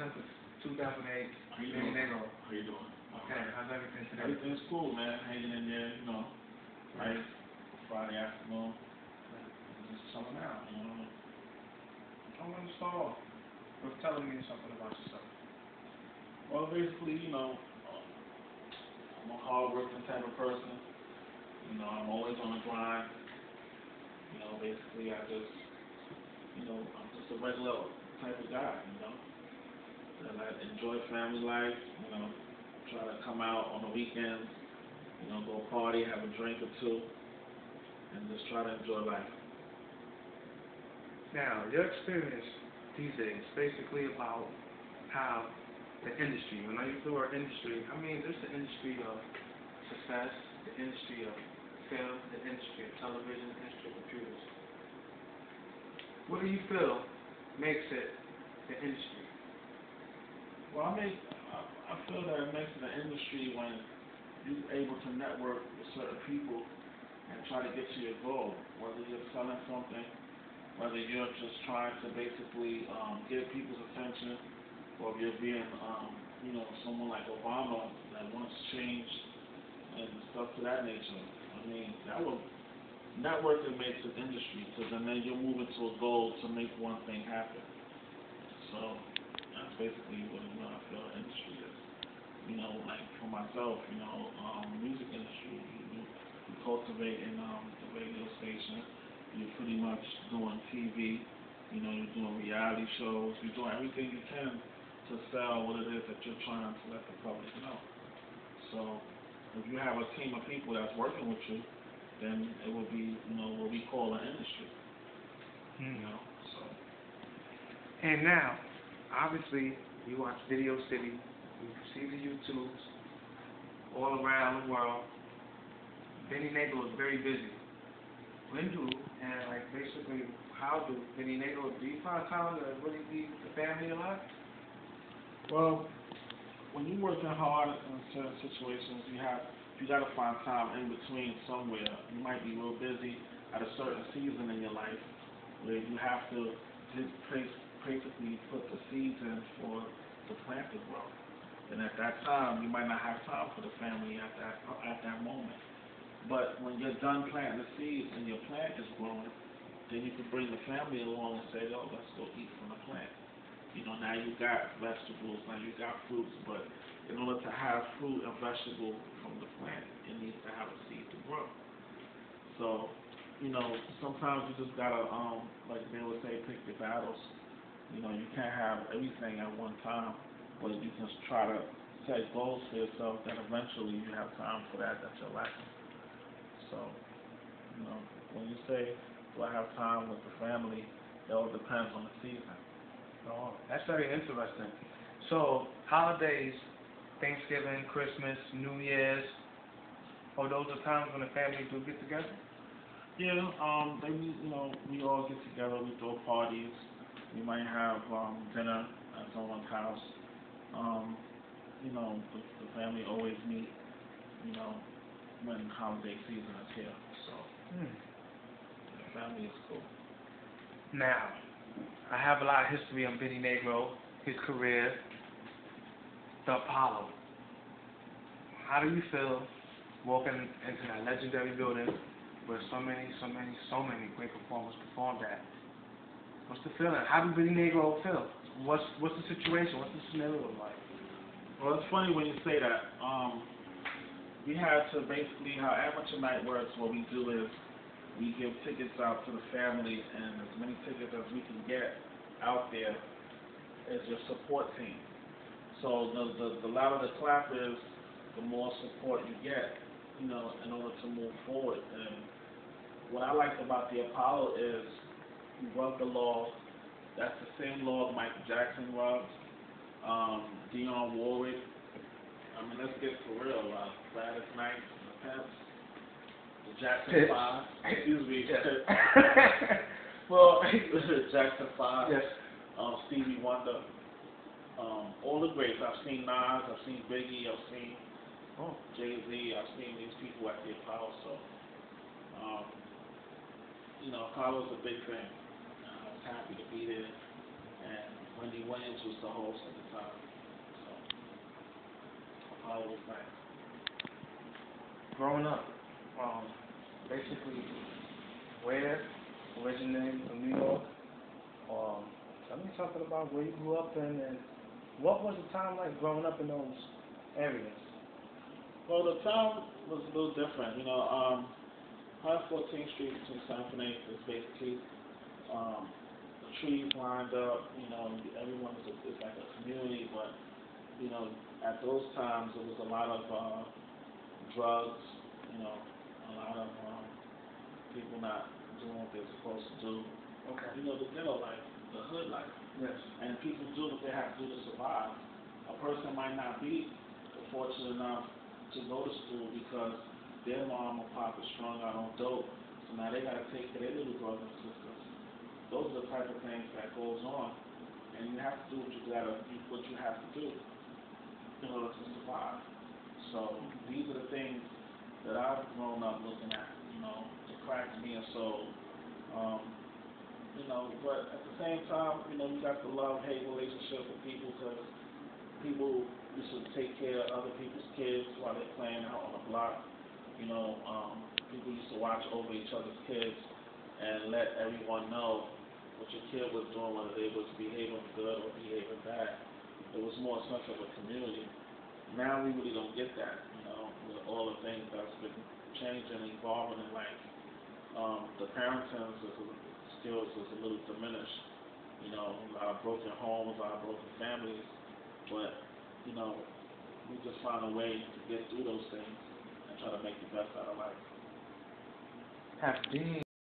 10th of 2008. How you Benny doing? Negro. How you doing? Okay, how's everything today? Everything's cool, man. Hanging in there, you know. Nice Friday afternoon. Just chilling out, you know. I want to start off with telling me something about yourself. Well, basically, you know, I'm a hard-working type of person. You know, I'm always on the grind. You know, basically, I'm just a regular type of guy, you know. And I enjoy family life, you know, try to come out on the weekends, you know, go party, have a drink or two, and just try to enjoy life. Now, your experience these days, basically about how the industry, when I use the word industry, I mean just the industry of success, the industry of film, the industry of television, the industry of computers. What do you feel makes it the industry? Well, I feel that it makes it an industry when you're able to network with certain people and try to get to your goal, whether you're selling something, whether you're just trying to basically get people's attention, or if you're being, you know, someone like Obama that wants change and stuff to that nature. I mean, networking makes an industry, because then you're moving to a goal to make one thing happen. So that's basically what, you know, I feel the industry is. You know, like for myself, you know, music industry, you cultivate in the radio station. You're pretty much doing TV, you know, you're doing reality shows, you're doing everything you can to sell what it is that you're trying to let the public know. So if you have a team of people that's working with you, then it will be, you know, what we call an industry. You know, so. And now, obviously, you watch Video City, you see the YouTubes all around the world. Benny Negro is very busy. When do, and like basically, how do Benny Negro, do you find time to really be the family alive? Well, when you're working hard in certain situations, you got to find time in between somewhere. You might be real busy at a certain season in your life where you have to basically put the seeds in for the plant to grow. And at that time, you might not have time for the family at that moment. But when you're done planting the seeds and your plant is growing, then you can bring the family along and say, oh, let's go eat from the plant. You know, now you got vegetables, now you got fruits, but in order to have fruit and vegetable from the plant, it needs to have a seed to grow. So, you know, sometimes you just gotta, like they would say, pick your battles. You know, you can't have everything at one time, but you can try to set goals for yourself that eventually you have time for that you're lacking. So, you know, when you say, do I have time with the family, it all depends on the season. Oh, that's very interesting. So, holidays, Thanksgiving, Christmas, New Year's, are those the times when the family do get together? Yeah, you know, we all get together, we throw parties, we might have dinner at someone's house. You know, the family always meet, you know, when holiday season is here. So, the family is cool. Now, I have a lot of history on Benny Negro, his career, the Apollo. How do you feel walking into that legendary building where so many great performers performed at? What's the feeling? How does Benny Negro feel? What's the situation? What's the scenario like? Well, it's funny when you say that. We had to basically, how amateur night works, what we do is we give tickets out to the family, and as many tickets as we can get out there as your support team. So the louder the clap is, the more support you get, you know, in order to move forward. And what I like about the Apollo is we rub the log. That's the same log Michael Jackson rubs, Dionne Warwick. I mean, let's get for real. Gladys Knight, the Pimps, the Jackson 5. Excuse me. Well, Jackson 5. Yes. Stevie Wonder. All the greats. I've seen Nas. I've seen Biggie. I've seen Jay-Z. I've seen these people at the Apollo. So, you know, Apollo's a big thing. I was happy to be there. And Wendy Williams was the host at the time. So, Apollo was nice. Growing up, basically, where originating from New York? Tell me something about where you grew up in, and what was the time like growing up in those areas? Well, the town was a little different. 114th Street between 7th and 8th is basically the trees lined up. Everyone is like a community, but at those times there was a lot of drugs. A lot of people not doing what they're supposed to do. Okay. The ghetto life, the hood life. Yes. And people do what they have to do to survive. A person might not be fortunate enough to go to school because their mom or pop is strung out on dope, so now they got to take care of their little brothers and sisters. Those are the type of things that goes on, and you have to do what you have to do in order to survive. So these are the things that I've grown up looking at. The crack being sold. But at the same time, you got the love-hate relationship with people because people used to take care of other people's kids while they're playing out on the block. People used to watch over each other's kids and let everyone know what your kid was doing, whether they was behaving good or behaving bad. It was more a sense of a community. Now we really don't get that, with all the things that's been changing and evolving in life. The parenting skills is a little diminished. A lot of broken homes, a lot of broken families, but we just find a way to get through those things and try to make the best out of life. Have being